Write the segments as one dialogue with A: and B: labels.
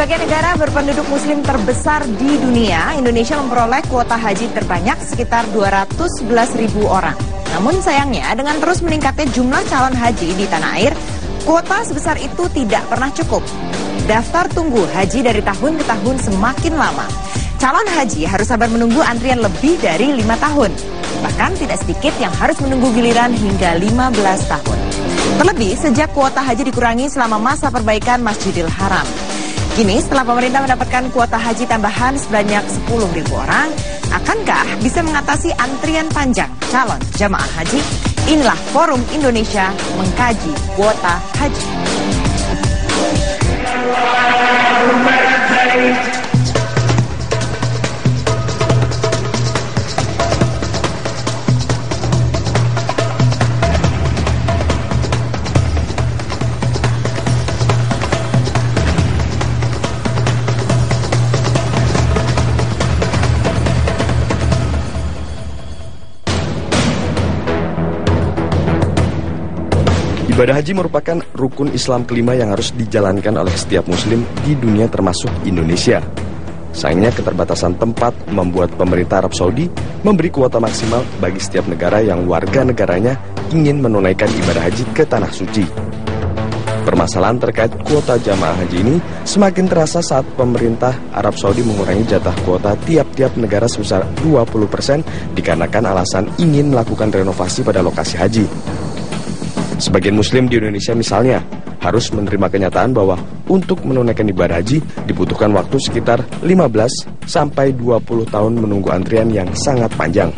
A: Sebagai negara berpenduduk muslim terbesar di dunia, Indonesia memperoleh kuota haji terbanyak sekitar 211.000 orang. Namun sayangnya, dengan terus meningkatnya jumlah calon haji di tanah air, kuota sebesar itu tidak pernah cukup. Daftar tunggu haji dari tahun ke tahun semakin lama. Calon haji harus sabar menunggu antrian lebih dari 5 tahun. Bahkan tidak sedikit yang harus menunggu giliran hingga 15 tahun. Terlebih sejak kuota haji dikurangi selama masa perbaikan Masjidil Haram. Kini setelah pemerintah mendapatkan kuota haji tambahan sebanyak 10.000 orang, akankah bisa mengatasi antrian panjang calon jamaah haji? Inilah Forum Indonesia Mengkaji Kuota Haji.
B: Ibadah haji merupakan rukun Islam kelima yang harus dijalankan oleh setiap muslim di dunia termasuk Indonesia. Sayangnya keterbatasan tempat membuat pemerintah Arab Saudi memberi kuota maksimal bagi setiap negara yang warga negaranya ingin menunaikan ibadah haji ke Tanah Suci. Permasalahan terkait kuota jamaah haji ini semakin terasa saat pemerintah Arab Saudi mengurangi jatah kuota tiap-tiap negara sebesar 20% dikarenakan alasan ingin melakukan renovasi pada lokasi haji. Sebagian muslim di Indonesia misalnya harus menerima kenyataan bahwa untuk menunaikan ibadah haji dibutuhkan waktu sekitar 15 sampai 20 tahun menunggu antrian yang sangat panjang.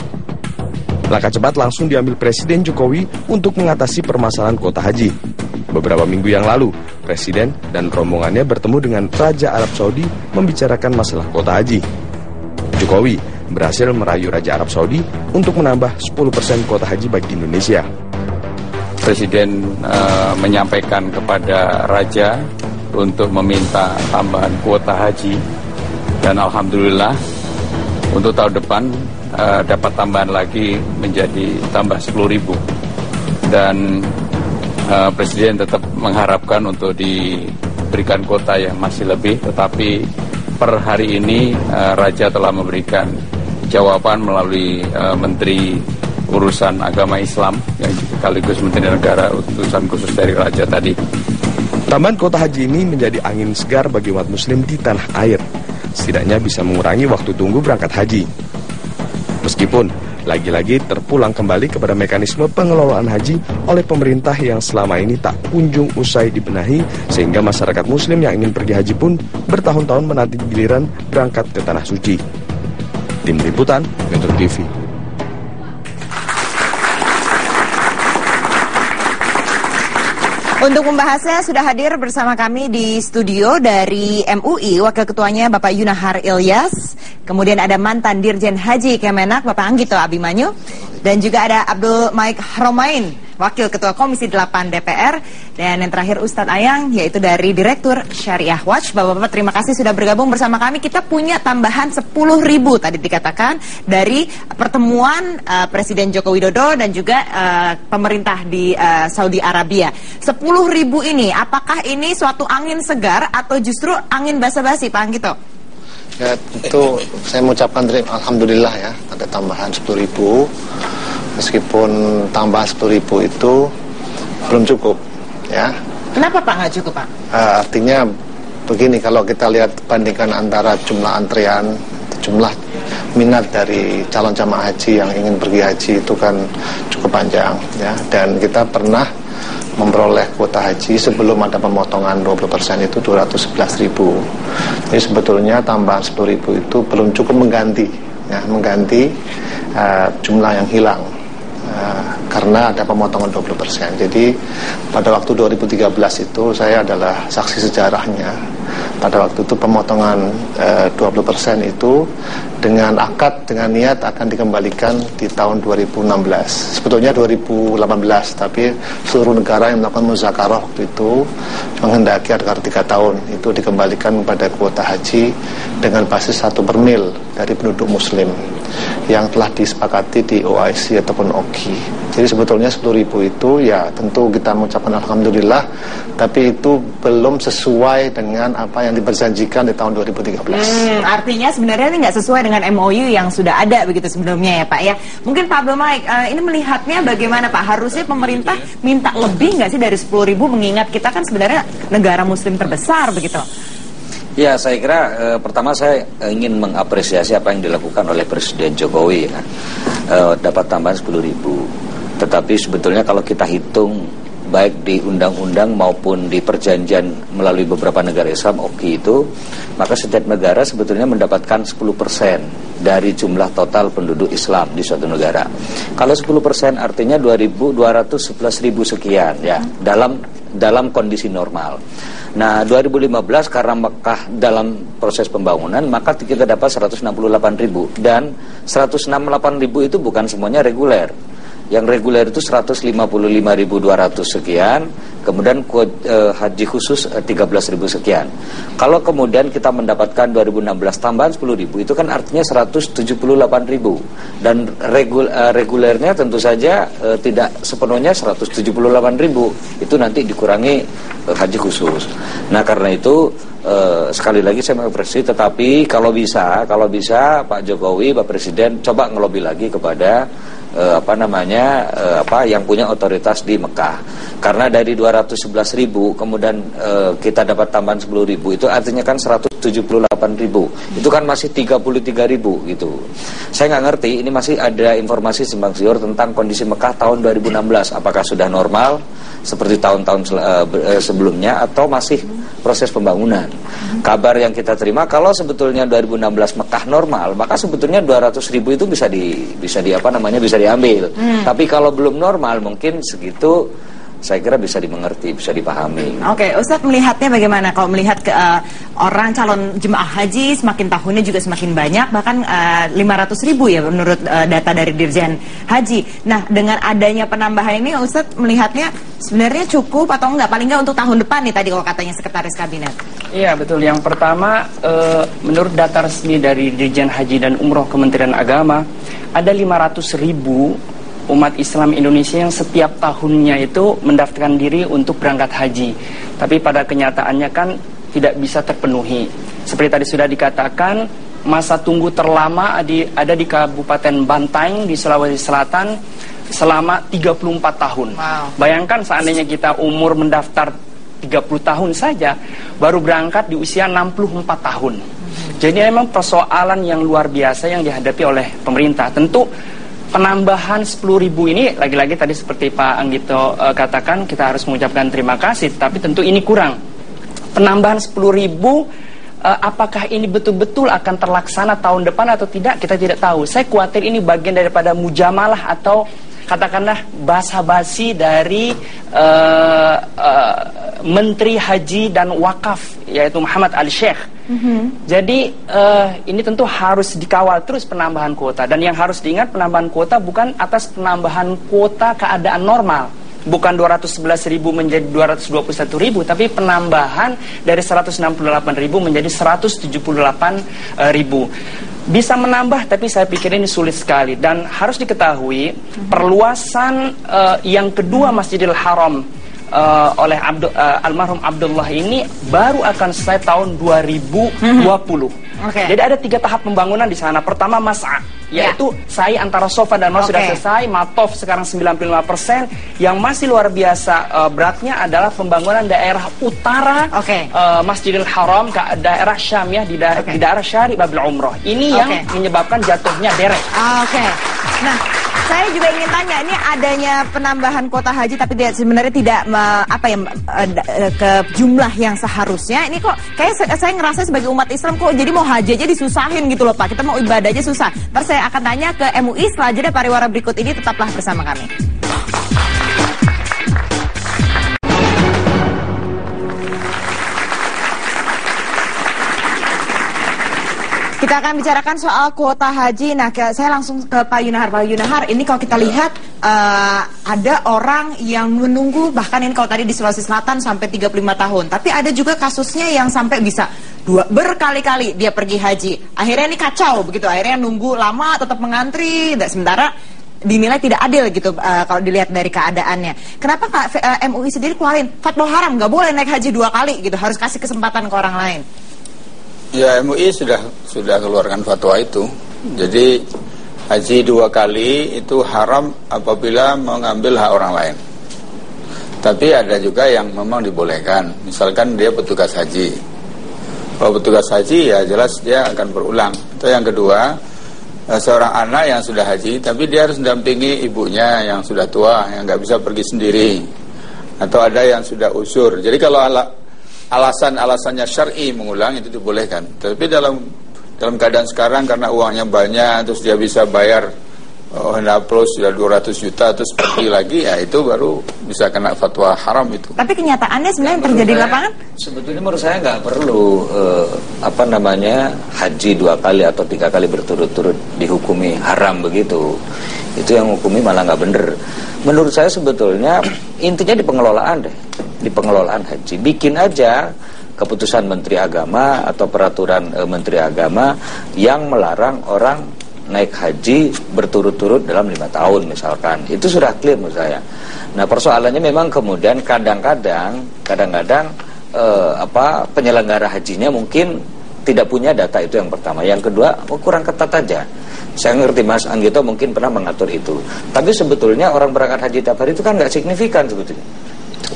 B: Langkah cepat langsung diambil Presiden Jokowi untuk mengatasi permasalahan kuota haji. Beberapa minggu yang lalu, Presiden dan rombongannya bertemu dengan Raja Arab Saudi membicarakan masalah kuota haji. Jokowi berhasil merayu Raja Arab Saudi untuk menambah 10% kuota haji bagi Indonesia.
C: Presiden menyampaikan kepada Raja untuk meminta tambahan kuota haji, dan alhamdulillah untuk tahun depan dapat tambahan lagi menjadi tambah 10.000, dan Presiden tetap mengharapkan untuk diberikan kuota yang masih lebih, tetapi per hari ini Raja telah memberikan jawaban melalui Menteri Urusan Agama Islam yang sekaligus Menteri Negara utusan khusus dari Raja tadi.
B: Tambahan kuota haji ini menjadi angin segar bagi umat muslim di tanah air. Setidaknya bisa mengurangi waktu tunggu berangkat haji. Meskipun lagi-lagi terpulang kembali kepada mekanisme pengelolaan haji oleh pemerintah yang selama ini tak kunjung usai dibenahi, sehingga masyarakat muslim yang ingin pergi haji pun bertahun-tahun menanti giliran berangkat ke Tanah Suci. Tim Liputan, Metro TV.
A: Untuk membahasnya sudah hadir bersama kami di studio dari MUI, Wakil Ketuanya Bapak Yunahar Ilyas, kemudian ada mantan Dirjen Haji Kemenak Bapak Anggito Abimanyu, dan juga ada Abdul Maik Haromain, Wakil Ketua Komisi 8 DPR, dan yang terakhir Ustadz Ayang, yaitu dari Direktur Syariah Watch. Bapak-bapak terima kasih sudah bergabung bersama kami. Kita punya tambahan 10.000 tadi dikatakan dari pertemuan Presiden Joko Widodo dan juga pemerintah di Saudi Arabia. 10.000 ini, apakah ini suatu angin segar atau justru angin basa-basi, Pak Anggito?
D: Ya, tentu saya mengucapkan alhamdulillah ya, ada tambahan 10.000. Meskipun tambahan 10.000 itu belum cukup, ya.
A: Kenapa Pak nggak cukup, Pak?
D: Artinya begini, kalau kita lihat bandingkan antara jumlah antrian, jumlah minat dari calon jamaah haji yang ingin pergi haji itu kan cukup panjang, ya. Dan kita pernah memperoleh kuota haji sebelum ada pemotongan 20% itu 211.000. Jadi sebetulnya tambahan 10.000 itu belum cukup mengganti jumlah yang hilang. Karena ada pemotongan 20%. Jadi pada waktu 2013 itu saya adalah saksi sejarahnya. Pada waktu itu pemotongan 20% itu dengan akad, dengan niat akan dikembalikan di tahun 2016. Sebetulnya 2018, tapi seluruh negara yang melakukan muzakarah waktu itu menghendaki agar 3 tahun itu dikembalikan pada kuota haji dengan basis 1/mil dari penduduk muslim. yang telah disepakati di OIC ataupun OKI. Jadi sebetulnya 10.000 itu ya tentu kita mengucapkan alhamdulillah, tapi itu belum sesuai dengan apa yang diperjanjikan di tahun 2013.
A: Artinya sebenarnya ini nggak sesuai dengan MOU yang sudah ada begitu sebelumnya ya Pak ya. Mungkin Pak Abdul Malik, ini melihatnya bagaimana Pak? Harusnya pemerintah minta lebih nggak sih dari 10.000, mengingat kita kan sebenarnya negara muslim terbesar begitu?
E: Ya, saya kira pertama saya ingin mengapresiasi apa yang dilakukan oleh Presiden Jokowi ya. Dapat tambahan 10.000. Tetapi sebetulnya kalau kita hitung baik di undang-undang maupun di perjanjian melalui beberapa negara Islam OKI itu, maka setiap negara sebetulnya mendapatkan 10% dari jumlah total penduduk Islam di suatu negara. Kalau 10% artinya 211.000 sekian ya, dalam kondisi normal. Nah, 2015 karena Mekah dalam proses pembangunan, maka kita dapat 168.000, dan 168.000 itu bukan semuanya reguler. Yang reguler itu 155.200 sekian, kemudian haji khusus 13.000 sekian. Kalau kemudian kita mendapatkan 2016 tambahan 10.000, itu kan artinya 178.000. Dan regulernya tentu saja tidak sepenuhnya 178.000, itu nanti dikurangi haji khusus. Nah, karena itu sekali lagi saya mengapresiasi, tetapi kalau bisa Pak Jokowi, Pak Presiden coba ngelobi lagi kepada yang punya otoritas di Mekah. Karena dari 211.000 kemudian kita dapat tambahan 10.000, itu artinya kan 178.000. Itu kan masih 33.000 gitu. Saya nggak ngerti, ini masih ada informasi simpang siur tentang kondisi Mekah tahun 2016. Apakah sudah normal seperti tahun-tahun sebelumnya atau masih proses pembangunan? Kabar yang kita terima, kalau sebetulnya 2016 Mekah normal, maka sebetulnya 200.000 itu bisa diambil. Tapi kalau belum normal, mungkin segitu saya kira bisa dimengerti, bisa dipahami.
A: Oke, Ustadz melihatnya bagaimana? Kalau melihat orang calon jemaah haji semakin tahunnya juga semakin banyak, bahkan 500.000 ya menurut data dari Dirjen Haji. Nah, dengan adanya penambahan ini, Ustadz melihatnya sebenarnya cukup atau enggak? Paling enggak untuk tahun depan nih tadi kalau katanya Sekretaris Kabinet. Iya betul. Yang pertama, menurut data resmi dari Dirjen Haji dan Umroh Kementerian Agama, ada 500.000 umat Islam Indonesia yang setiap tahunnya itu mendaftarkan diri untuk berangkat haji. Tapi pada kenyataannya kan tidak bisa terpenuhi. Seperti tadi sudah dikatakan, masa tunggu terlama ada di Kabupaten Bantaeng di Sulawesi Selatan selama 34 tahun. Wow. Bayangkan seandainya kita umur mendaftar 30 tahun saja, baru berangkat di usia 64 tahun. Jadi memang persoalan yang luar biasa yang dihadapi oleh pemerintah. Tentu penambahan 10.000 ini, lagi-lagi tadi seperti Pak Anggito katakan, kita harus mengucapkan terima kasih, tapi tentu ini kurang. Penambahan 10.000, apakah ini betul-betul akan terlaksana tahun depan atau tidak, kita tidak tahu. Saya khawatir ini bagian daripada mujamalah atau katakanlah basa-basi dari Menteri Haji dan Wakaf, yaitu Muhammad Al-Sheikh. Jadi ini tentu harus dikawal terus penambahan kuota. Dan yang harus diingat, penambahan kuota bukan atas penambahan kuota keadaan normal. Bukan 211.000 menjadi 221.000, tapi penambahan dari 168.000 menjadi 178.000. Bisa menambah, tapi saya pikir ini sulit sekali. Dan harus diketahui, perluasan yang kedua Masjidil Haram oleh almarhum Abdullah ini baru akan selesai tahun 2020. Jadi ada 3 tahap pembangunan di sana. Pertama Mas'a, yaitu sa'i antara Safa dan Marwah sudah selesai. Matof sekarang 95%. Yang masih luar biasa beratnya adalah pembangunan daerah utara Masjidil Haram ke daerah Syamiyah di daerah Syari Babil Umroh. Ini yang menyebabkan jatuhnya derek. Nah, saya juga ingin tanya, ini adanya penambahan kuota haji tapi sebenarnya tidak ke jumlah yang seharusnya. Ini kok kayak saya ngerasa sebagai umat Islam kok jadi mau haji aja disusahin gitu loh Pak. Kita mau ibadah aja susah. Ntar saya akan tanya ke MUI setelah jeda pariwara berikut ini, tetaplah bersama kami. Kita akan bicarakan soal kuota haji. Nah, saya langsung ke Pak Yunahar. Pak Yunahar, ini kalau kita lihat ada orang yang menunggu, bahkan ini kalau tadi di Sulawesi Selatan sampai 35 tahun. Tapi ada juga kasusnya yang sampai bisa berkali-kali dia pergi haji. Akhirnya ini kacau begitu. Akhirnya nunggu lama, tetap mengantri. Sementara dinilai tidak adil gitu kalau dilihat dari keadaannya. Kenapa MUI sendiri keluarin fatwa haram, nggak boleh naik haji 2 kali gitu, harus kasih kesempatan ke orang lain?
C: Ya, MUI sudah keluarkan fatwa itu. Jadi haji 2 kali itu haram apabila mengambil hak orang lain. Tapi ada juga yang memang dibolehkan. Misalkan dia petugas haji. Kalau petugas haji ya jelas dia akan berulang. Itu yang kedua. Seorang anak yang sudah haji tapi dia harus mendampingi ibunya yang sudah tua, yang nggak bisa pergi sendiri, atau ada yang sudah usur. Jadi kalau alasannya syar'i mengulang itu dibolehkan. Tapi dalam keadaan sekarang karena uangnya banyak terus dia bisa bayar plus sudah 200 juta terus pergi lagi, ya itu baru bisa kena fatwa haram itu.
A: Tapi kenyataannya sebenarnya yang terjadi di lapangan?
E: Sebetulnya menurut saya nggak perlu haji 2 kali atau 3 kali berturut-turut dihukumi haram begitu. Itu yang hukumi malah nggak bener. Menurut saya sebetulnya intinya di pengelolaan deh, di pengelolaan haji. Bikin aja keputusan Menteri Agama atau peraturan Menteri Agama yang melarang orang naik haji berturut-turut dalam 5 tahun misalkan. Itu sudah clear menurut saya. Nah, persoalannya memang kemudian kadang-kadang penyelenggara hajinya mungkin tidak punya data, itu yang pertama. Yang kedua, kurang ketat aja. Saya ngerti Mas Anggito mungkin pernah mengatur itu. Tapi sebetulnya orang berangkat haji tiap hari itu kan nggak signifikan sebetulnya.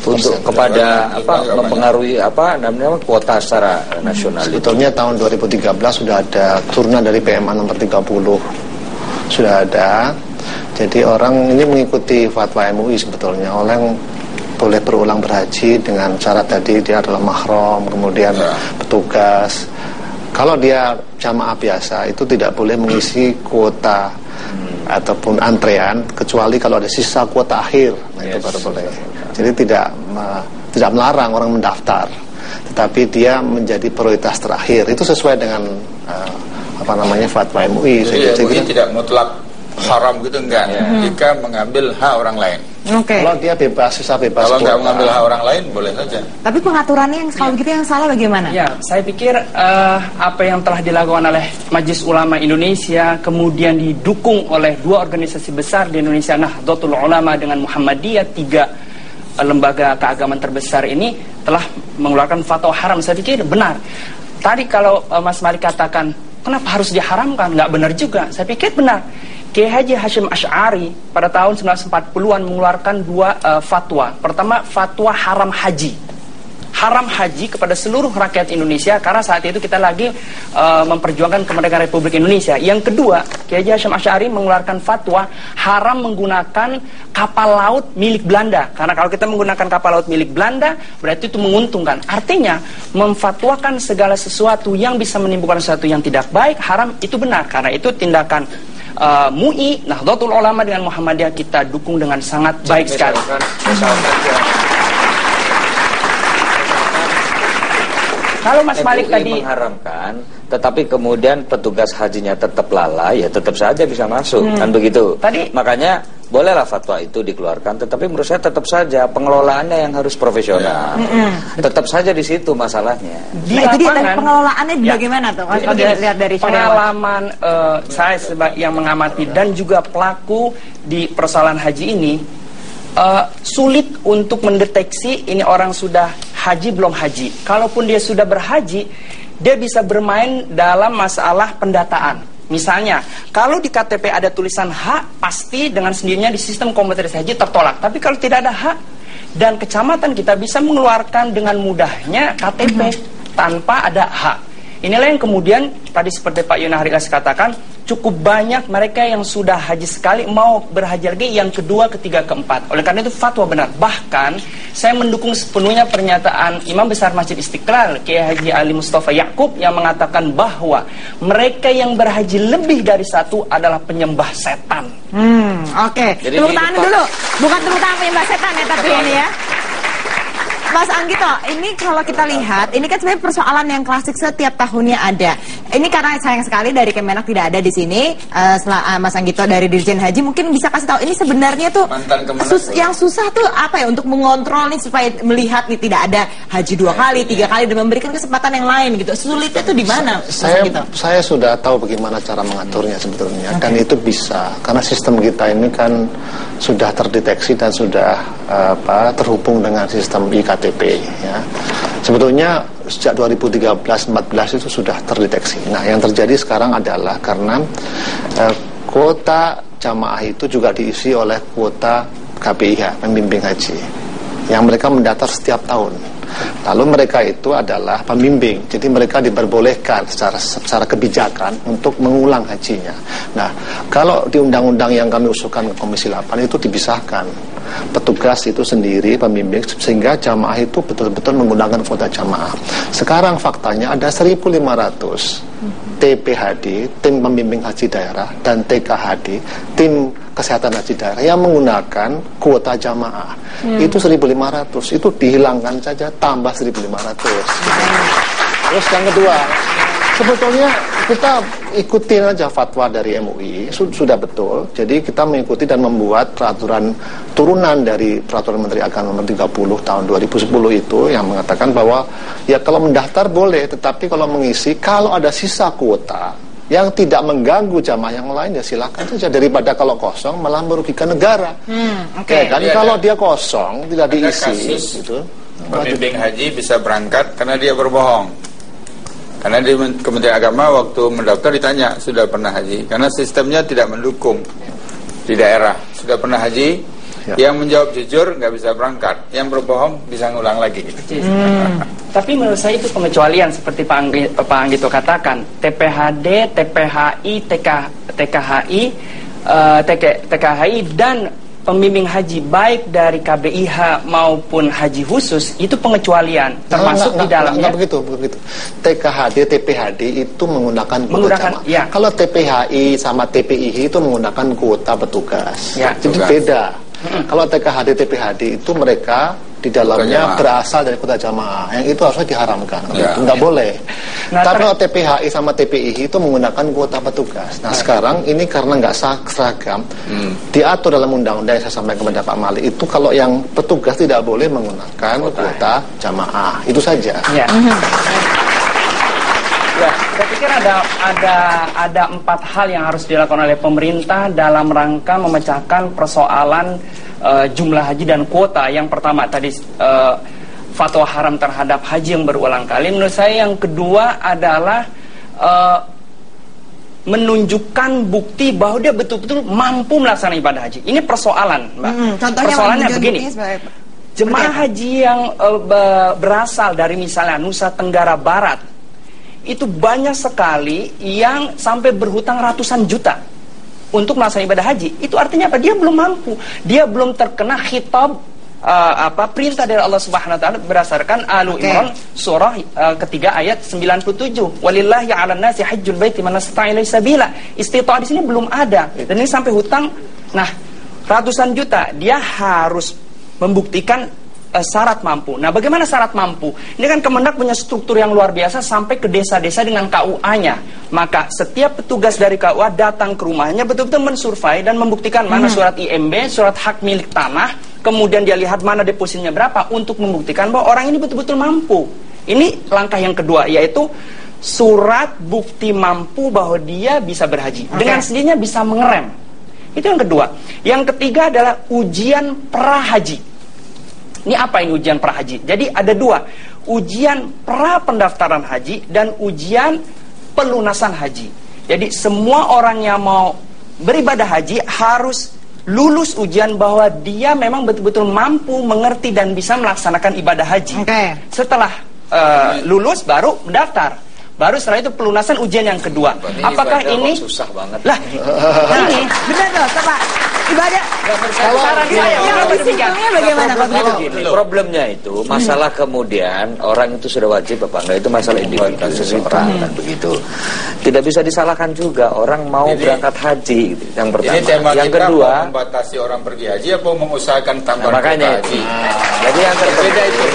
E: Untuk kepada mempengaruhi kuota secara nasional.
D: Sebetulnya tahun 2013 sudah ada turunan dari PMA nomor 30 sudah ada. Jadi orang ini mengikuti fatwa MUI sebetulnya. Orang boleh berulang berhaji dengan syarat tadi dia adalah mahram, kemudian petugas. Kalau dia jamaah biasa itu tidak boleh mengisi kuota ataupun antrean kecuali kalau ada sisa kuota akhir. Nah, itu baru boleh. Jadi tidak melarang orang mendaftar, tetapi dia menjadi prioritas terakhir. Itu sesuai dengan fatwa MUI.
C: MUI tidak mutlak haram gitu, enggak. Jika mengambil hak orang lain.
D: Kalau dia sisa bebas.
C: Kalau nggak mengambil hak orang lain boleh saja.
A: Tapi pengaturannya yang kalau begitu yang salah bagaimana?
F: Ya, saya pikir apa yang telah dilakukan oleh Majelis Ulama Indonesia kemudian didukung oleh 2 organisasi besar di Indonesia, Nahdlatul Ulama dengan Muhammadiyah, 3 lembaga keagamaan terbesar ini telah mengeluarkan fatwa haram. Saya pikir benar. Tadi kalau Mas Malik katakan kenapa harus diharamkan, nggak benar juga. Saya pikir benar. Kiai Haji Hashim Asy'ari pada tahun 1940-an mengeluarkan 2 fatwa. Pertama, fatwa haram haji. Haram haji kepada seluruh rakyat Indonesia karena saat itu kita lagi memperjuangkan kemerdekaan Republik Indonesia. Yang kedua, Kiai Haji Hashim Asy'ari mengeluarkan fatwa haram menggunakan kapal laut milik Belanda. Karena kalau kita menggunakan kapal laut milik Belanda, berarti itu menguntungkan. Artinya, memfatwakan segala sesuatu yang bisa menimbulkan sesuatu yang tidak baik, haram, itu benar. Karena itu tindakan MUI, Nahdlatul Ulama dengan Muhammadiyah kita dukung dengan sangat baik sekali. Kalau Mas Malik tadi
E: mengharamkan, tetapi kemudian petugas hajinya tetap lalai, ya tetap saja bisa masuk, kan begitu.
F: Tadi
E: makanya bolehlah fatwa itu dikeluarkan, tetapi menurut saya tetap saja pengelolaannya yang harus profesional. Tetap saja di situ masalahnya.
A: Jadi pengelolaannya bagaimana tuh? Mas lihat dari
F: pengalaman saya yang mengamati dan juga pelaku di persoalan haji ini. Sulit untuk mendeteksi ini orang sudah haji belum haji. Kalaupun dia sudah berhaji, dia bisa bermain dalam masalah pendataan. Misalnya, kalau di KTP ada tulisan hak, pasti dengan sendirinya di sistem komputerisasi haji tertolak. Tapi kalau tidak ada hak, dan kecamatan kita bisa mengeluarkan dengan mudahnya KTP tanpa ada hak. Inilah yang kemudian tadi seperti Pak Yunahri katakan, cukup banyak mereka yang sudah haji sekali mau berhaji lagi yang kedua, ketiga, keempat. Oleh karena itu fatwa benar. Bahkan saya mendukung sepenuhnya pernyataan Imam Besar Masjid Istiqlal Kiai Haji Ali Mustafa Ya'qub yang mengatakan bahwa mereka yang berhaji lebih dari 1 adalah penyembah setan.
A: Oke. Tepuk tangan dulu. Bukan tepuk tangan penyembah setan ya, tapi ini ya. Mas Anggito, ini kalau kita lihat, ini kan sebenarnya persoalan yang klasik setiap tahunnya ada. Ini karena sayang sekali dari Kemenak tidak ada di sini. Mas Anggito dari Dirjen Haji mungkin bisa kasih tahu ini sebenarnya tuh yang susah tuh apa ya untuk mengontrol nih supaya melihat nih tidak ada haji 2 kali, 3 kali dan memberikan kesempatan yang lain gitu. Sulitnya tuh di mana?
D: Saya sudah tahu bagaimana cara mengaturnya sebetulnya, dan itu bisa karena sistem kita ini kan sudah terdeteksi dan sudah terhubung dengan sistem iktp ya. Sebetulnya sejak 2013-14 itu sudah terdeteksi. Nah, yang terjadi sekarang adalah karena kuota jamaah itu juga diisi oleh kuota KPIH, pembimbing haji, yang mereka mendaftar setiap tahun. Lalu mereka itu adalah pembimbing, jadi mereka diperbolehkan secara kebijakan untuk mengulang hajinya. Nah, kalau di undang-undang yang kami usulkan ke Komisi 8 itu dipisahkan petugas itu sendiri, pembimbing, sehingga jamaah itu betul-betul menggunakan kuota jamaah. Sekarang faktanya ada 1.500 TPHD, tim pembimbing haji daerah, dan TKHD, tim kesehatan haji daerah yang menggunakan kuota jamaah. Itu 1.500, itu dihilangkan saja, tambah 1.500. Terus yang kedua, sebetulnya kita ikutin aja fatwa dari MUI, sudah betul. Jadi kita mengikuti dan membuat peraturan turunan dari Peraturan Menteri Agama nomor 30 tahun 2010 itu yang mengatakan bahwa ya kalau mendaftar boleh, tetapi kalau mengisi, kalau ada sisa kuota yang tidak mengganggu jamaah yang lain ya silakan saja, daripada kalau kosong malah merugikan negara. Kan kalau dia kosong tidak diisi gitu.
G: Pembimbing haji bisa berangkat karena dia berbohong. Karena di Kementerian Agama waktu mendaftar ditanya sudah pernah haji, karena sistemnya tidak mendukung di daerah. Sudah pernah haji, yang menjawab jujur nggak bisa berangkat, yang berbohong bisa ngulang lagi.
F: Tapi menurut saya itu pengecualian seperti Pak Anggito katakan, TPHD, TPHI, TKHI dan pembimbing haji baik dari KBIH maupun haji khusus itu pengecualian termasuk di dalamnya.
D: Begitu. TKHD, TPHD itu menggunakan kuota jamaah.
F: Ya.
D: Kalau TPHI sama TPIH itu menggunakan kuota petugas.
F: Ya,
D: jadi beda. Kalau TKHD, TPHD itu mereka di dalamnya berasal dari kuota jamaah, yang itu harusnya diharamkan, nggak boleh. Nah, tapi kalau TPHI sama TPIH itu menggunakan kuota petugas. Nah, sekarang ini karena nggak seragam, diatur dalam undang-undang yang saya sampaikan kepada Pak Malik itu kalau yang petugas tidak boleh menggunakan kuota jamaah, itu saja.
F: Ya, saya pikir ada 4 hal yang harus dilakukan oleh pemerintah dalam rangka memecahkan persoalan jumlah haji dan kuota. Yang pertama tadi fatwa haram terhadap haji yang berulang kali. Menurut saya yang kedua adalah menunjukkan bukti bahwa dia betul-betul mampu melaksanakan ibadah haji. Ini persoalan, Mbak. Persoalannya begini. Jemaah haji yang berasal dari misalnya Nusa Tenggara Barat itu banyak sekali yang sampai berhutang ratusan juta untuk melaksanakan ibadah haji. Itu artinya apa? Dia belum mampu. Dia belum terkena khitab perintah dari Allah Subhanahu wa taala berdasarkan Alu Imran surah ketiga ayat 97. Walillahi 'alan nasi hajjul baiti man istata'a ilaihi sabila. Istita'ah di sini belum ada. Dan ini sampai hutang ratusan juta. Dia harus membuktikan syarat mampu. Nah, bagaimana syarat mampu? Ini kan Kemendak punya struktur yang luar biasa sampai ke desa-desa dengan KUA-nya. Maka setiap petugas dari KUA datang ke rumahnya betul-betul mensurvei dan membuktikan mana surat IMB, surat hak milik tanah, kemudian dia lihat mana depositnya berapa untuk membuktikan bahwa orang ini betul-betul mampu. Ini langkah yang kedua, yaitu surat bukti mampu bahwa dia bisa berhaji. Dengan sendirinya bisa mengerem. Itu yang kedua. Yang ketiga adalah ujian prahaji. Ini apa ini ujian prahaji? Jadi ada 2, ujian pra pendaftaran haji dan ujian pelunasan haji. Jadi semua orang yang mau beribadah haji harus lulus ujian bahwa dia memang betul-betul mampu mengerti dan bisa melaksanakan ibadah haji. Setelah lulus baru mendaftar. Baru setelah itu pelunasan ujian yang kedua. Apakah ini
E: susah banget?
F: Lah, ini
A: benar loh, Pak. Ibadah.
F: Kalau
A: yang lebih simpelnya bagaimana Pak?
E: Problemnya itu masalah kemudian orang itu sudah wajib apa enggak, itu masalah individu seseorang kan begitu. Tidak bisa disalahkan juga orang mau berangkat haji gitu. Yang pertama.
G: Ini tema
E: yang
G: kita
E: kedua,
G: mau membatasi orang pergi haji atau mengusahakan tambahan
E: makanya
G: haji.
E: jadi yang
G: berbeda itu.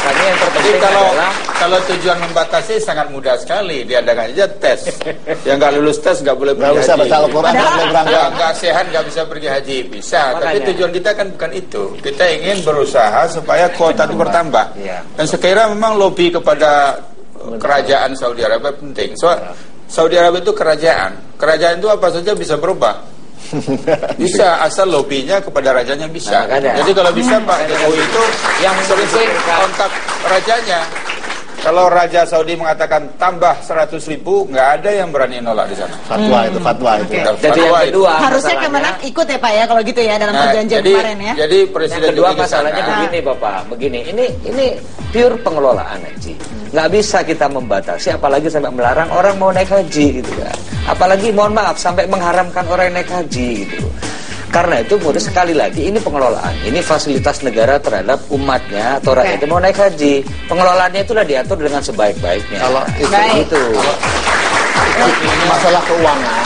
E: Makanya yang
G: Jadi
E: terpenting adalah
G: kalau tujuan membatasi sangat mudah sekali, diadakan aja tes. Yang nggak lulus tes nggak boleh pergi
D: Nggak bisa
G: haji.
D: baca Al-Quran, nggak boleh berangkat.
G: Nggak sehat nggak bisa pergi haji, bisa. Tapi
E: Makanya.
G: tujuan kita kan bukan itu. Kita ingin berusaha supaya kuota itu bertambah.
E: Iya.
G: Dan sekiranya memang lobby kepada kerajaan Saudi Arabia penting. Saudi Arabia itu kerajaan. Kerajaan itu apa saja bisa berubah. Bisa, asal lobbynya kepada rajanya bisa.
E: Nah, makanya.
G: Jadi kalau bisa Pak Jokowi itu
E: yang
G: sering
E: penting
G: kontak rajanya. Kalau Raja Saudi mengatakan tambah 100.000, nggak ada yang berani nolak di sana.
D: Fatwa itu.
E: Jadi yang kedua
A: Harusnya
E: masalahnya-
A: Kemenak ikut ya Pak ya kalau gitu ya dalam
G: Nah,
A: perjanjian kemarin ya.
G: Jadi
E: Yang
G: Presiden
E: kedua
G: juga di
E: masalahnya
G: sana.
E: begini Bapak, begini. Ini pure pengelolaan haji. Nggak bisa kita membatasi, apalagi sampai melarang orang mau naik haji gitu kan. Apalagi mohon maaf sampai mengharamkan orang yang naik haji gitu. Karena itu menurut sekali lagi ini pengelolaan, ini fasilitas negara terhadap umatnya atau rakyat yang mau naik haji. Pengelolaannya itulah diatur dengan sebaik-baiknya.
D: Kalau itu,
A: Baik.
D: masalah keuangan,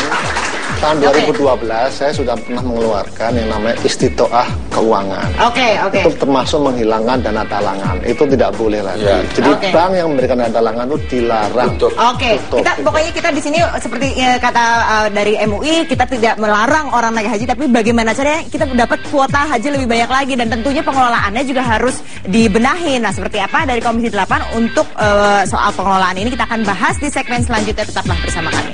D: tahun 2012 saya sudah pernah mengeluarkan yang namanya istitoah keuangan.
A: Oke.
D: Itu termasuk menghilangkan dana talangan. Itu tidak boleh lagi.
G: Ya.
D: Jadi
A: Oke.
D: bank yang memberikan dana talangan itu dilarang.
G: Tutup.
A: Oke,
D: Tutup.
A: pokoknya kita di sini seperti kata dari MUI, kita tidak melarang orang naik haji, tapi bagaimana caranya kita dapat kuota haji lebih banyak lagi dan tentunya pengelolaannya juga harus dibenahi. Nah, seperti apa dari Komisi 8 untuk soal pengelolaan ini kita akan bahas di segmen selanjutnya. Tetaplah bersama kami.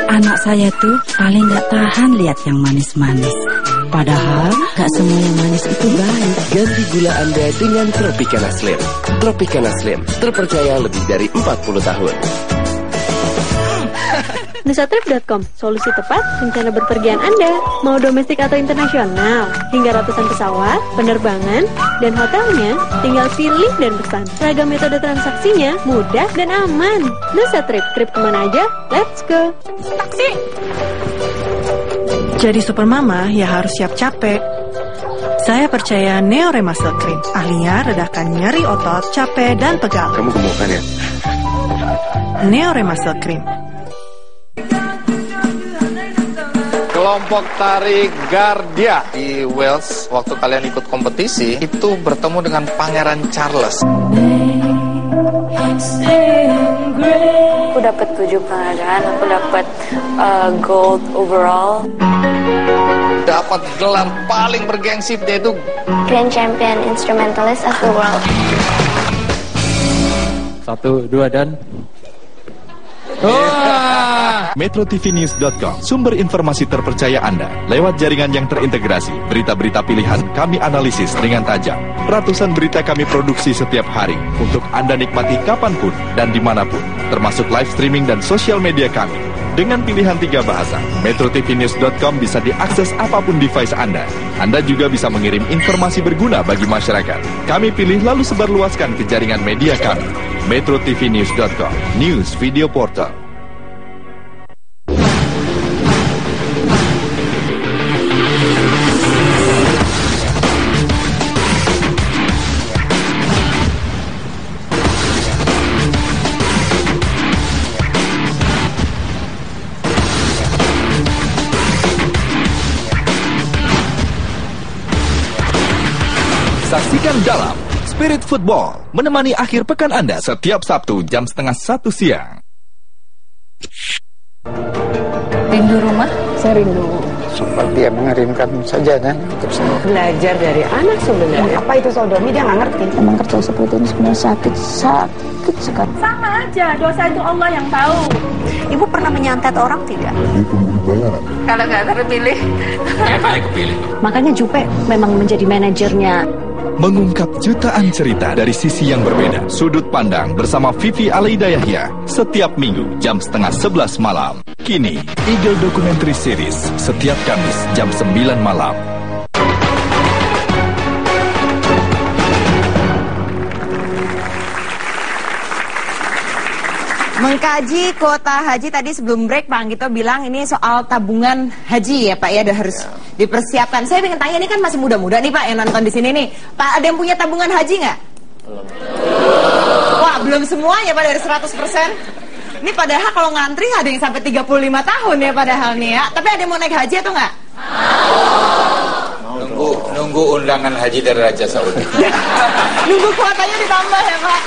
H: Anak saya tuh paling gak tahan lihat yang manis-manis. Padahal gak semua yang manis itu baik.
I: Ganti gula Anda dengan Tropicana Slim. Tropicana Slim terpercaya lebih dari 40 tahun.
J: Nusatrip.com, solusi tepat rencana berpergian Anda. Mau domestik atau internasional, hingga ratusan pesawat, penerbangan, dan hotelnya, tinggal pilih dan pesan. Ragam metode transaksinya mudah dan aman. Nusatrip, trip kemana aja? Let's go.
A: Taksi.
K: Jadi super mama ya harus siap capek. Saya percaya Neorema Muscle Cream. Ahlinya redakan nyeri otot, capek, dan pegal.
B: Kamu gemukan ya?
K: Neorema Muscle Cream.
L: Kelompok tari Gardia di Wales waktu kalian ikut kompetisi itu bertemu dengan Pangeran Charles.
J: Aku dapat 7 penghargaan, aku dapat gold overall.
L: Dapat gelar paling bergengsi yaitu
J: Grand Champion Instrumentalist of the World.
I: 1, 2, dan...
M: MetroTVNews.com, sumber informasi terpercaya Anda. Lewat jaringan yang terintegrasi, berita-berita pilihan kami analisis dengan tajam. Ratusan berita kami produksi setiap hari untuk Anda nikmati kapanpun dan dimanapun, termasuk live streaming dan sosial media kami. Dengan pilihan 3 bahasa, MetroTVNews.com bisa diakses apapun device Anda. Anda juga bisa mengirim informasi berguna bagi masyarakat. Kami pilih lalu sebarluaskan ke jaringan media kami. MetroTVNews.com, News Video Portal. Saksikan dalam Spirit Football, menemani akhir pekan Anda setiap Sabtu jam 12:30 siang.
J: Rindu rumah? Saya rindu.
L: sempat dia mengirimkan sajadahnya untuk saya.
J: Belajar dari anak sebenarnya. Apa itu sodomi dia nggak ngerti. Emang kerja seperti ini sebenarnya sakit sekali.
N: Sama aja, dosa itu Allah yang tahu.
J: Ibu pernah menyantet orang tidak?
N: Kalau nggak terpilih,
M: ya kayak kepilih.
J: Makanya Jupe memang menjadi manajernya.
M: Mengungkap jutaan cerita dari sisi yang berbeda. Sudut Pandang bersama Vivi Alaida Yahya. Setiap minggu jam 10:30 malam. Kini Eagle Documentary Series setiap Kamis jam 9 malam.
A: Mengkaji kuota haji tadi sebelum break Pak Anggito bilang ini soal tabungan haji ya Pak ya, harus dipersiapkan. Saya ingin tanya, ini kan masih muda-muda nih Pak yang nonton di sini nih. Pak, ada yang punya tabungan haji nggak? Belum. Wah, belum semuanya Pak, dari 100%. Ini padahal kalau ngantri ada yang sampai 35 tahun ya padahal nih ya. Tapi ada yang mau naik haji atau nggak?
G: Nunggu undangan haji dari Raja Saudi.
A: Nunggu kuotanya ditambah ya Pak.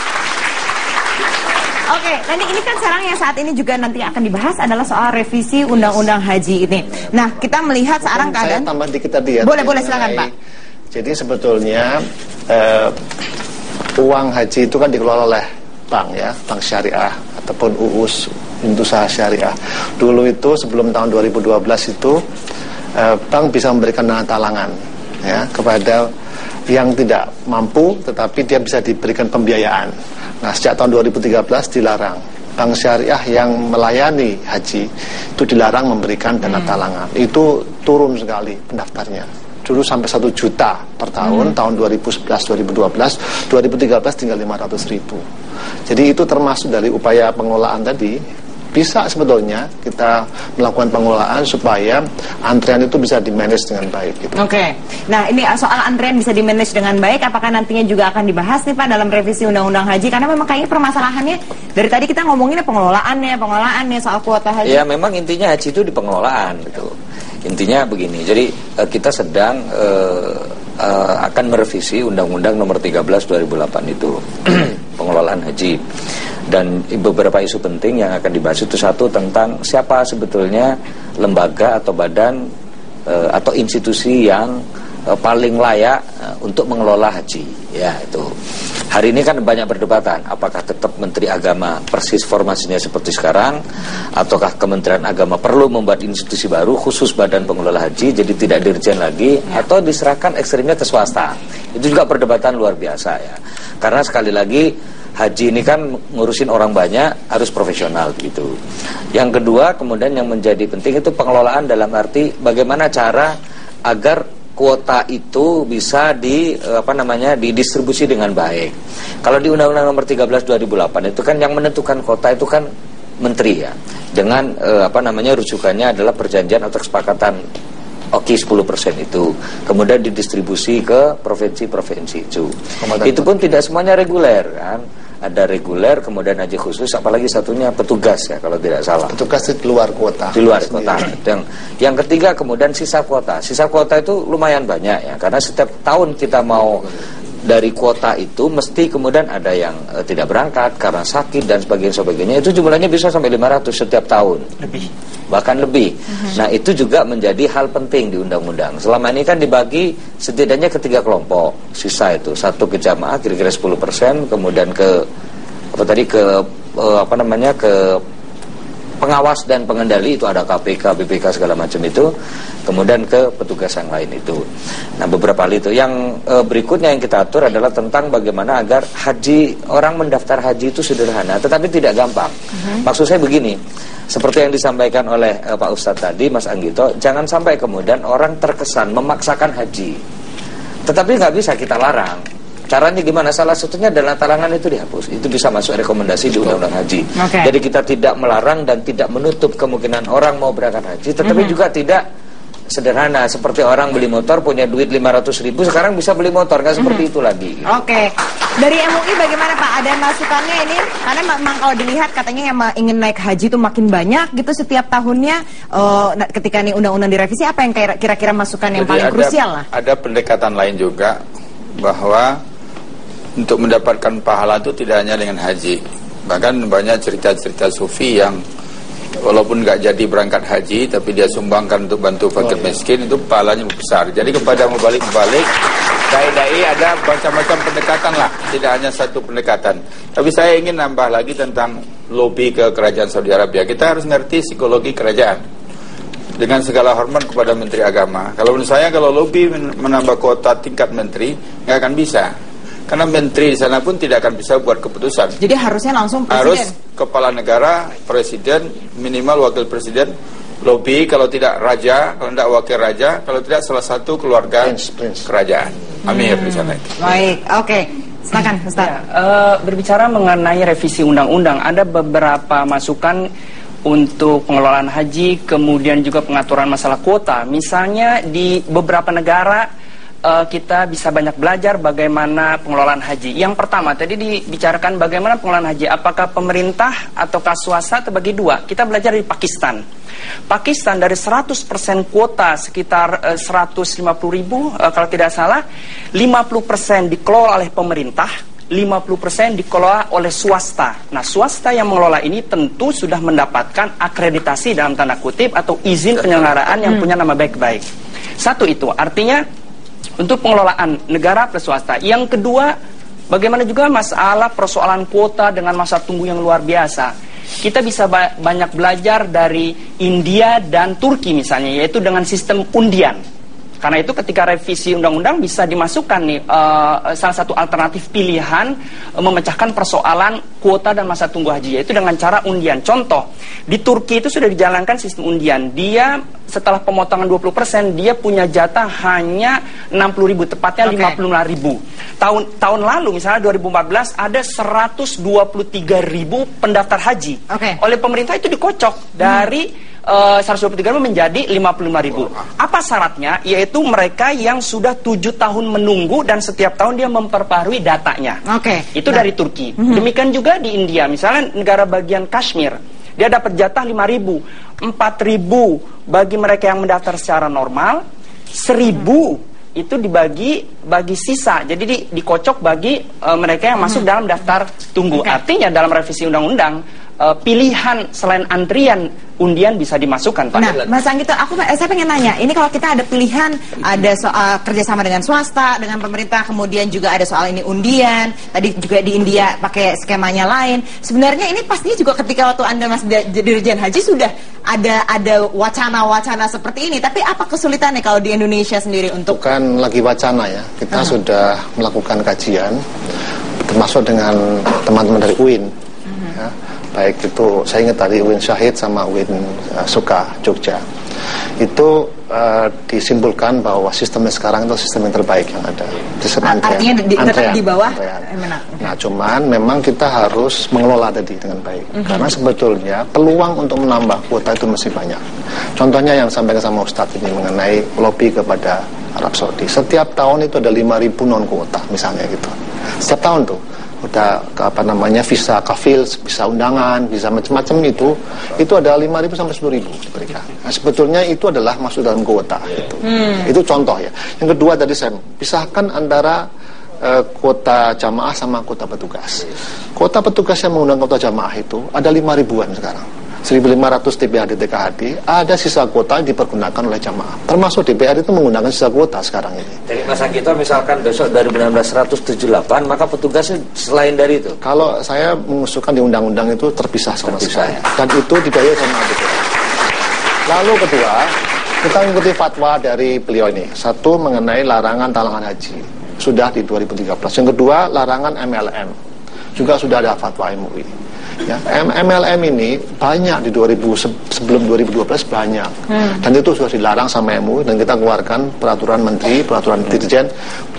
A: Oke, nanti ini kan sekarang yang saat ini juga nanti akan dibahas adalah soal revisi undang-undang haji ini. Nah, kita melihat sekarang keadaan.
D: Saya tambah dikit tadi ya.
A: Boleh silakan Pak.
D: Jadi sebetulnya uang haji itu kan dikelola oleh bank ya, bank syariah ataupun UUS, Usaha Syariah. Dulu itu sebelum tahun 2012 itu bank bisa memberikan dana talangan ya kepada yang tidak mampu, tetapi dia bisa diberikan pembiayaan. Nah, sejak tahun 2013 dilarang. Bank syariah yang melayani haji itu dilarang memberikan dana talangan. Itu turun sekali pendaftarnya. Dulu sampai 1 juta per tahun, tahun 2011, 2012, 2013 tinggal 500.000. Jadi itu termasuk dari upaya pengelolaan tadi. Bisa sebetulnya kita melakukan pengelolaan supaya antrean itu bisa di-manage dengan baik gitu.
A: Oke. Nah, ini soal antrean bisa di-manage dengan baik, apakah nantinya juga akan dibahas nih Pak dalam revisi Undang-Undang Haji? Karena memang kayaknya permasalahannya dari tadi kita ngomonginnya pengelolaannya soal kuota haji.
E: Ya, memang intinya haji itu di pengelolaan gitu. Intinya begini. Jadi kita sedang akan merevisi Undang-Undang Nomor 13 2008 itu pengelolaan haji. Dan beberapa isu penting yang akan dibahas itu, satu tentang siapa sebetulnya lembaga atau badan atau institusi yang paling layak untuk mengelola haji. Ya, itu. Hari ini kan banyak perdebatan, apakah tetap Menteri Agama persis formasinya seperti sekarang, ataukah Kementerian Agama perlu membuat institusi baru khusus badan pengelola haji, jadi tidak dirjen lagi, atau diserahkan ekstrimnya ke swasta. Itu juga perdebatan luar biasa ya. Karena sekali lagi haji ini kan ngurusin orang banyak, harus profesional gitu. Yang kedua, kemudian yang menjadi penting itu pengelolaan dalam arti bagaimana cara agar kuota itu bisa didistribusi dengan baik. Kalau di Undang-Undang Nomor 13 2008 itu kan yang menentukan kuota itu kan menteri ya. Dengan rujukannya adalah perjanjian atau kesepakatan OKI 10% itu. Kemudian didistribusi ke provinsi-provinsi itu. Itu pun tidak semuanya reguler kan. Ada reguler, kemudian haji khusus, apalagi satunya petugas ya kalau tidak salah.
D: Petugas di luar kuota.
E: Di luar kuota. Yang ketiga kemudian sisa kuota. Sisa kuota itu lumayan banyak ya, karena setiap tahun kita mau dari kuota itu mesti kemudian ada yang tidak berangkat karena sakit dan sebagainya. Itu jumlahnya bisa sampai 500 setiap tahun. Bahkan lebih. Nah, itu juga menjadi hal penting di undang-undang. Selama ini kan dibagi setidaknya ke 3 kelompok. Sisa itu, satu ke jamaah kira-kira 10%, kemudian ke pengawas dan pengendali itu ada KPK, BPK segala macam itu. Kemudian ke petugas yang lain itu. Nah, beberapa hal itu. Yang berikutnya yang kita atur adalah tentang bagaimana agar orang mendaftar haji itu sederhana, tetapi tidak gampang. Maksud saya begini, seperti yang disampaikan oleh Pak Ustadz tadi, Mas Anggito, jangan sampai kemudian orang terkesan memaksakan haji. Tetapi nggak bisa kita larang. Caranya gimana? Salah satunya adalah talangan itu dihapus. Itu bisa masuk rekomendasi di Undang-Undang Haji. Jadi kita tidak melarang dan tidak menutup kemungkinan orang mau berangkat haji, tetapi juga tidak sederhana. Seperti orang beli motor punya duit 500.000, sekarang bisa beli motor, nggak seperti itu lagi. Gitu.
A: Oke. Dari MUI bagaimana Pak? Ada masukannya ini? Karena memang kalau dilihat katanya yang ingin naik haji itu makin banyak gitu setiap tahunnya. Ketika nih undang-undang direvisi, apa yang kira-kira masukan yang paling krusial lah? Ada
G: pendekatan lain juga bahwa untuk mendapatkan pahala itu tidak hanya dengan haji. Bahkan banyak cerita-cerita sufi yang walaupun nggak jadi berangkat haji, tapi dia sumbangkan untuk bantu fakir miskin, itu pahalanya besar. Jadi kepada mubalik-mubalik, dai-dai ada macam-macam pendekatan lah, tidak hanya satu pendekatan. Tapi saya ingin nambah lagi tentang lobby ke kerajaan Saudi Arabia. Kita harus ngerti psikologi kerajaan. Dengan segala hormat kepada Menteri Agama, kalau menurut saya kalau lobby menambah kuota tingkat menteri, nggak akan bisa. Karena menteri di sana pun tidak akan bisa buat keputusan.
A: Jadi harusnya langsung presiden.
G: Harus kepala negara, presiden, minimal wakil presiden, lobby, kalau tidak raja, kalau tidak wakil raja, kalau tidak salah satu keluarga kerajaan. Amir di sana.
A: Baik, oke. Silakan, Ustaz.
F: Ya, berbicara mengenai revisi undang-undang, ada beberapa masukan untuk pengelolaan haji, kemudian juga pengaturan masalah kuota. Misalnya di beberapa negara kita bisa banyak belajar bagaimana pengelolaan haji. Yang pertama, tadi dibicarakan bagaimana pengelolaan haji. Apakah pemerintah atau swasta terbagi dua? Kita belajar dari Pakistan. Pakistan dari 100% kuota sekitar 150.000 kalau tidak salah, 50% dikelola oleh pemerintah, 50% dikelola oleh swasta. Nah, swasta yang mengelola ini tentu sudah mendapatkan akreditasi dalam tanda kutip atau izin penyelenggaraan yang punya nama baik-baik. Satu itu, artinya untuk pengelolaan negara plus swasta. Yang kedua, bagaimana juga masalah persoalan kuota dengan masa tunggu yang luar biasa. Kita bisa banyak belajar dari India dan Turki misalnya, yaitu dengan sistem undian. Karena itu ketika revisi undang-undang bisa dimasukkan nih salah satu alternatif pilihan memecahkan persoalan kuota dan masa tunggu haji, yaitu dengan cara undian. Contoh, di Turki itu sudah dijalankan sistem undian. Dia setelah pemotongan 20%, dia punya jatah hanya 60.000, tepatnya 55.000. Tahun lalu misalnya 2014 ada 123.000 pendaftar haji. Oleh pemerintah itu dikocok dari 123.000 menjadi 55.000. Apa syaratnya? Yaitu mereka yang sudah 7 tahun menunggu dan setiap tahun dia memperbarui datanya. Itu dari Turki. Demikian juga di India, misalnya negara bagian Kashmir, dia dapat jatah 5.000, 4.000 bagi mereka yang mendaftar secara normal, 1.000 itu bagi sisa. Jadi dikocok bagi mereka yang masuk dalam daftar tunggu. Artinya dalam revisi undang-undang pilihan selain antrian undian bisa dimasukkan, Pak.
A: Nah, Mas Anggito, saya pengen nanya, ini kalau kita ada pilihan, ada soal kerjasama dengan swasta, dengan pemerintah, kemudian juga ada soal ini undian, tadi juga di India pakai skemanya lain. Sebenarnya ini pastinya juga ketika waktu Anda Mas Dirjen Haji sudah ada wacana-wacana seperti ini, tapi apa kesulitannya kalau di Indonesia sendiri untuk?
D: Bukan lagi wacana ya, kita sudah melakukan kajian, termasuk dengan teman-teman dari UIN. Ya. Baik itu, saya ingat tadi UIN Syahid sama UIN Suka Jogja. Itu disimpulkan bahwa sistemnya sekarang itu sistem yang terbaik yang ada. Sistem
A: artinya di bawah.
D: Nah, cuman memang kita harus mengelola tadi dengan baik. Karena sebetulnya peluang untuk menambah kuota itu masih banyak. Contohnya yang sampaikan sama Ustadz ini mengenai lobby kepada Arab Saudi. Setiap tahun itu ada 5.000 non kuota misalnya gitu. Setiap tahun tuh. Udah visa kafil, visa undangan, visa macam-macam itu ada 5.000 sampai 10.000 diberikan. Nah, sebetulnya itu adalah masuk dalam kuota gitu. Itu contoh ya. Yang kedua tadi saya pisahkan antara kuota jamaah sama kuota petugas. Kuota petugas yang menggunakan kuota jamaah itu ada 5.000-an sekarang. 1.500 DPRD TKHD, ada sisa kuota dipergunakan oleh jamaah. Termasuk DPRD itu menggunakan sisa kuota sekarang ini.
E: Jadi Mas Anggito misalkan besok dari 178, maka petugasnya selain dari itu?
D: Kalau saya mengusulkan di undang-undang itu terpisah sama sekali. Dan itu dibayar sama DPR. Lalu kedua, kita mengikuti fatwa dari beliau ini. Satu mengenai larangan talangan haji. Sudah di 2013. Yang kedua, larangan MLM. Juga sudah ada fatwa MUI. Ya, MLM ini banyak di sebelum 2012 banyak, dan itu sudah dilarang sama MUI dan kita keluarkan peraturan menteri, peraturan dirjen,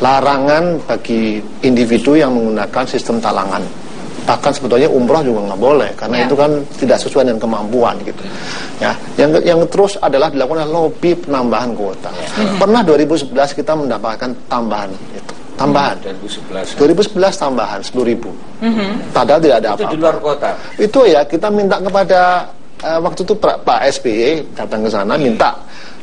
D: larangan bagi individu yang menggunakan sistem talangan. Bahkan sebetulnya umroh juga nggak boleh karena itu kan tidak sesuai dengan kemampuan gitu. Ya, yang terus adalah dilakukan lobby penambahan kuota. Pernah 2011 kita mendapatkan tambahan itu. Tambahan 2011 tambahan 10.000. Padahal tidak ada apa-apa.
E: Itu di luar kota.
D: Itu ya kita minta kepada waktu itu Pak SBY datang ke sana minta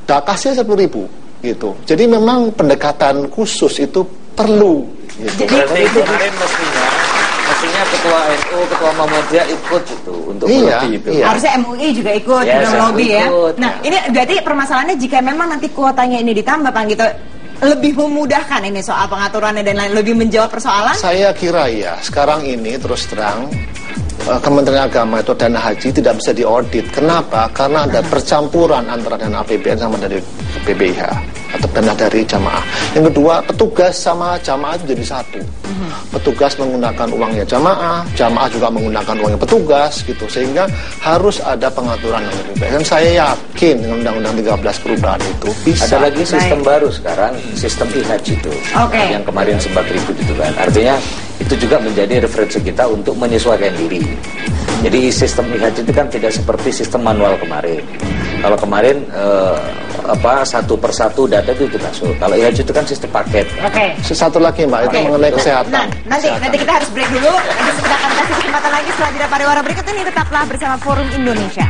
D: kasih 10.000 gitu. Jadi memang pendekatan khusus itu perlu gitu.
E: Jadi itu kemarin mestinya ketua NU, ketua Muhammadiyah ikut itu untuk lobby itu.
A: Iya. Harusnya MUI juga ikut dalam lobby ya. Nah, ini berarti permasalahannya jika memang nanti kuotanya ini ditambah Pak gitu, lebih memudahkan ini soal pengaturannya dan lain, lebih menjawab persoalan? Saya kira ya, sekarang ini terus terang Kementerian Agama itu dana haji tidak bisa diaudit. Kenapa? Karena ada percampuran antara dana APBN sama dari PBIH atau dana dari jamaah. Yang kedua, petugas sama jamaah itu jadi satu. Petugas menggunakan uangnya jamaah juga menggunakan uangnya petugas gitu, sehingga harus ada pengaturan yang lebih baik. Dan saya yakin dengan Undang-Undang 13 perubahan itu bisa.
E: Ada lagi sistem baru sekarang, sistem e-haji itu, yang kemarin sempat ribut itu kan. Artinya itu juga menjadi referensi kita untuk menyesuaikan diri. Jadi sistem e-haji itu kan tidak seperti sistem manual kemarin. Kalau kemarin satu persatu data itu kita masuk. Kalau e-haji itu kan sistem paket.
A: Oke.
D: Satu lagi Mbak, itu mengenai kesehatan.
A: Nanti kita harus break dulu. Nanti kita akan kasih kesempatan lagi setelah jeda pariwara berikut ini. Tetaplah bersama Forum Indonesia.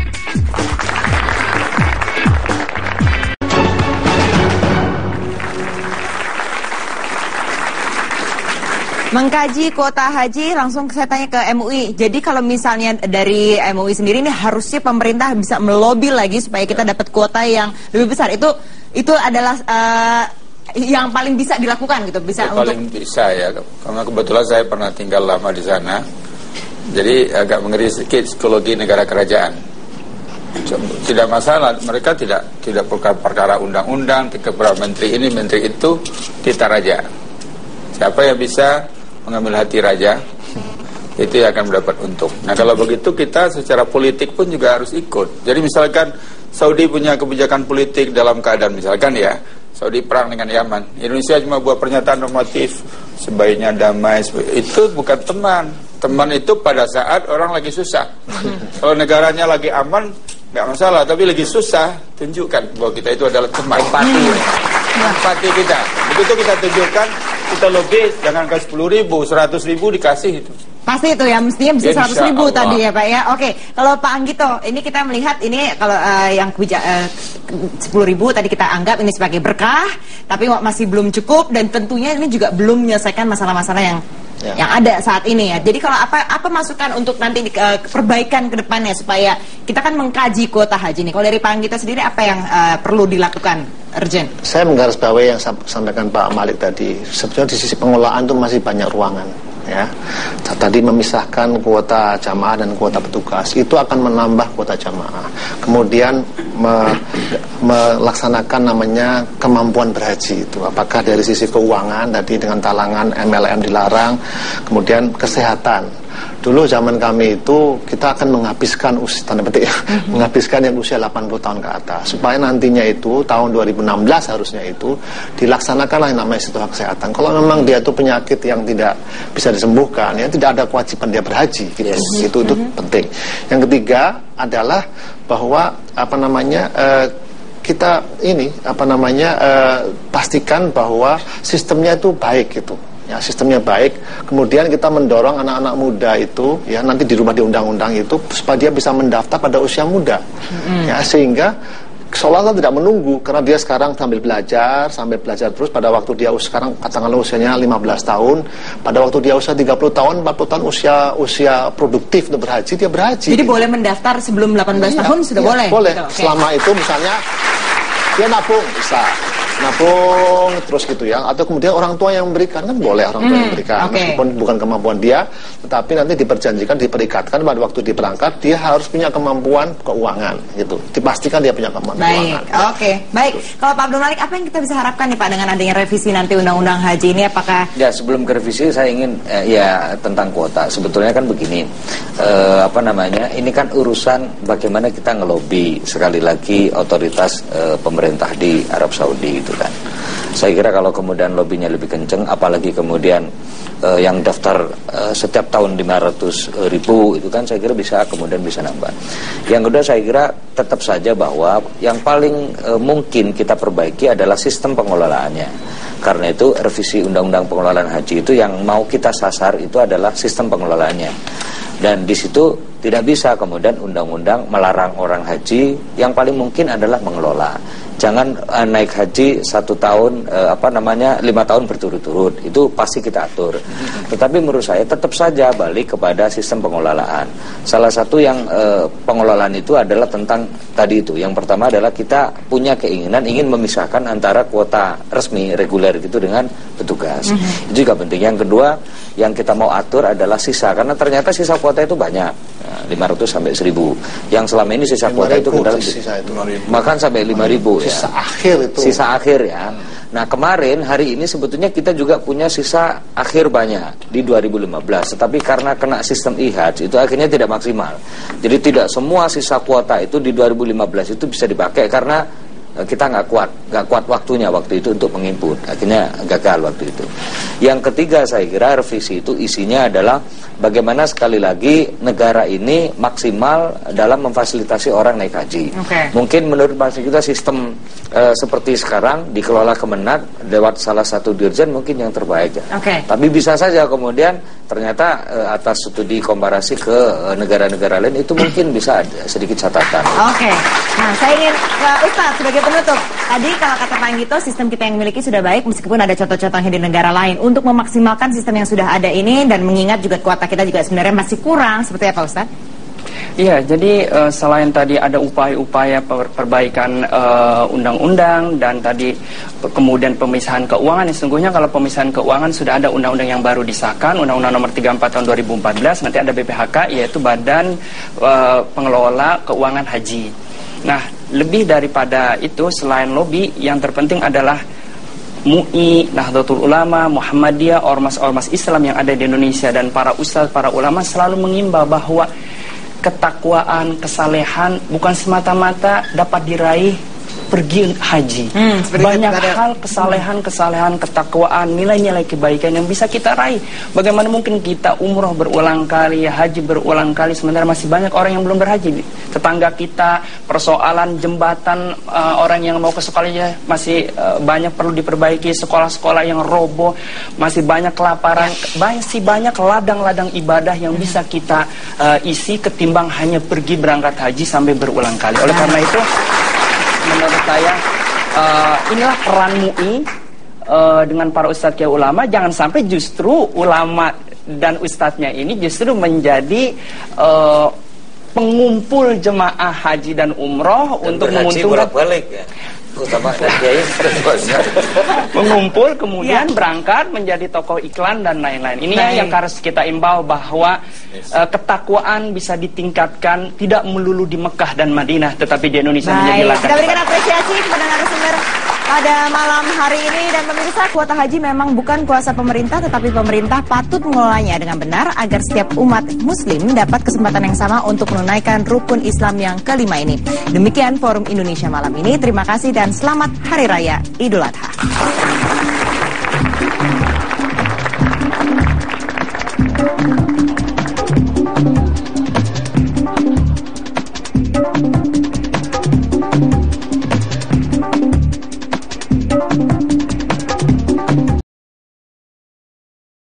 A: Mengkaji kuota haji, langsung saya tanya ke MUI. Jadi kalau misalnya dari MUI sendiri ini harusnya pemerintah bisa melobi lagi supaya kita dapat kuota yang lebih besar. Itu adalah yang paling bisa dilakukan gitu. Bisa
G: untuk paling bisa ya, karena kebetulan saya pernah tinggal lama di sana. Jadi agak mengeri sedikit psikologi negara kerajaan. Tidak masalah, mereka tidak perkara undang-undang, perkara menteri ini, menteri itu, kita raja. Siapa yang bisa mengambil hati raja, itu yang akan mendapat untung. Nah kalau begitu kita secara politik pun juga harus ikut. Jadi misalkan Saudi punya kebijakan politik dalam keadaan misalkan ya, Saudi perang dengan Yaman, Indonesia cuma buat pernyataan normatif, sebaiknya damai, itu bukan teman. Teman itu pada saat orang lagi susah. Kalau negaranya lagi aman, nggak masalah, tapi lagi susah, tunjukkan bahwa kita itu adalah teman. Empati kita, begitu kita tunjukkan, kita lobby, jangan ke 10.000, 100.000 dikasih itu.
A: Pasti itu ya, mestinya bisa 100.000 tadi ya Pak ya. Oke, kalau Pak Anggito, ini kita melihat ini kalau yang 10.000 tadi kita anggap ini sebagai berkah, tapi masih belum cukup dan tentunya ini juga belum menyelesaikan masalah-masalah yang ada saat ini ya. Jadi kalau apa masukan untuk nanti perbaikan ke depannya supaya kita kan mengkaji kuota haji nih. Kalau dari Pak Anggito sendiri apa yang perlu dilakukan urgent?
D: Saya menggarisbawahi yang sampaikan Pak Malik tadi. Sebetulnya di sisi pengelolaan itu masih banyak ruangan. Ya, tadi memisahkan kuota jamaah dan kuota petugas itu akan menambah kuota jamaah. Kemudian melaksanakan namanya kemampuan berhaji itu. Apakah dari sisi keuangan tadi dengan talangan MLM dilarang, kemudian kesehatan. Dulu zaman kami itu kita akan menghabiskan menghabiskan yang usia 80 tahun ke atas supaya nantinya itu tahun 2016 harusnya itu dilaksanakanlah yang namanya situasi kesehatan. Kalau memang dia itu penyakit yang tidak bisa disembuhkan, ya tidak ada kewajiban dia berhaji gitu. Itu penting. Yang ketiga adalah bahwa kita ini pastikan bahwa sistemnya itu baik gitu. Ya, sistemnya baik, kemudian kita mendorong anak-anak muda itu ya nanti dirubah di undang-undang itu supaya dia bisa mendaftar pada usia muda. Ya, sehingga seolah-olah tidak menunggu karena dia sekarang sambil belajar terus pada waktu dia sekarang katakanlah usianya 15 tahun, pada waktu dia usia 30 tahun, 40 tahun usia produktif untuk berhaji, dia berhaji.
A: Jadi boleh mendaftar sebelum 18 tahun sudah boleh?
D: Boleh, selama itu misalnya dia nabung bisa. Nabung terus gitu ya, atau kemudian orang tua yang memberikan, kan boleh orang tua yang memberikan meskipun bukan kemampuan dia, tetapi nanti diperjanjikan, diperikatkan pada waktu dia berangkat dia harus punya kemampuan keuangan gitu, dipastikan dia punya kemampuan keuangan.
A: Baik. Kalau Pak Abdul Malik, apa yang kita bisa harapkan nih Pak dengan adanya revisi nanti undang-undang haji ini? Apakah
E: sebelum ke revisi saya ingin tentang kuota. Sebetulnya kan begini, ini kan urusan bagaimana kita ngelobi sekali lagi otoritas pemerintah di Arab Saudi. Kan. Saya kira kalau kemudian lobbynya lebih kenceng, apalagi kemudian yang daftar setiap tahun 500.000 itu kan saya kira kemudian bisa nambah. Yang kedua saya kira tetap saja bahwa yang paling mungkin kita perbaiki adalah sistem pengelolaannya. Karena itu revisi undang-undang pengelolaan haji itu yang mau kita sasar itu adalah sistem pengelolaannya. Dan di situ tidak bisa kemudian undang-undang melarang orang haji, yang paling mungkin adalah mengelola. Jangan naik haji 1 tahun 5 tahun berturut-turut, itu pasti kita atur. Tetapi menurut saya tetap saja balik kepada sistem pengelolaan. Salah satu yang pengelolaan itu adalah tentang tadi itu. Yang pertama adalah kita punya keinginan ingin memisahkan antara kuota resmi reguler gitu dengan petugas. Itu juga penting. Yang kedua yang kita mau atur adalah sisa, karena ternyata sisa kuota itu banyak. 500 sampai 1.000. Yang selama ini sisa kuota itu bahkan sampai 5.000 ya. Sisa akhir ya. Nah kemarin hari ini sebetulnya kita juga punya sisa akhir banyak di 2015. Tetapi karena kena sistem e-hajj itu akhirnya tidak maksimal. Jadi tidak semua sisa kuota itu di 2015 itu bisa dipakai karena kita nggak kuat waktunya waktu itu untuk menginput, akhirnya gagal waktu itu. Yang ketiga saya kira revisi itu isinya adalah bagaimana sekali lagi negara ini maksimal dalam memfasilitasi orang naik haji. Mungkin menurut bahasa kita sistem seperti sekarang dikelola Kemenak lewat salah satu dirjen mungkin yang terbaik ya. Tapi bisa saja kemudian ternyata atas studi komparasi ke negara-negara lain itu mungkin bisa ada sedikit catatan.
A: Nah saya ingin ke Ustadz sebagai penutup. Tadi kalau kata Pak Anggito, sistem kita yang miliki sudah baik meskipun ada contoh-contohnya di negara lain. Untuk memaksimalkan sistem yang sudah ada ini dan mengingat juga kuota kita juga sebenarnya masih kurang, seperti apa Ustadz?
F: Iya, jadi selain tadi ada upaya-upaya perbaikan undang-undang dan tadi kemudian pemisahan keuangan, sesungguhnya kalau pemisahan keuangan sudah ada undang-undang yang baru disahkan, Undang-Undang Nomor 34 Tahun 2014, nanti ada BPHK yaitu Badan Pengelola Keuangan Haji. Nah, lebih daripada itu selain lobby, yang terpenting adalah MUI, Nahdlatul Ulama, Muhammadiyah, ormas-ormas Islam yang ada di Indonesia dan para ustadz, para ulama selalu mengimbau bahwa ketakwaan, kesalehan bukan semata-mata dapat diraih pergi haji. Banyak hal kesalehan, ketakwaan, nilai-nilai kebaikan yang bisa kita raih. Bagaimana mungkin kita umroh berulang kali, haji berulang kali, sementara masih banyak orang yang belum berhaji. Tetangga kita, persoalan jembatan, orang yang mau ke sekolahnya masih banyak perlu diperbaiki, sekolah-sekolah yang roboh, masih banyak kelaparan, masih banyak ladang-ladang ibadah yang bisa kita isi ketimbang hanya pergi berangkat haji sampai berulang kali. Oleh karena itu menurut saya inilah peran MUI dengan para ustadz kiai ulama. Jangan sampai justru ulama dan ustadznya ini justru menjadi pengumpul jemaah haji dan umroh dan untuk menguntungkan ya. Mengumpul kemudian berangkat menjadi tokoh iklan dan lain-lain. Ini yang harus kita imbau bahwa ketakwaan bisa ditingkatkan tidak melulu di Mekah dan Madinah tetapi di Indonesia menjadi ladang.
A: Kita berikan apresiasi kepada narasumber pada malam hari ini. Dan pemirsa, kuota haji memang bukan kuasa pemerintah tetapi pemerintah patut mengelolanya dengan benar agar setiap umat muslim dapat kesempatan yang sama untuk menunaikan rukun Islam yang kelima ini. Demikian Forum Indonesia malam ini. Terima kasih dan selamat Hari Raya Idul Adha.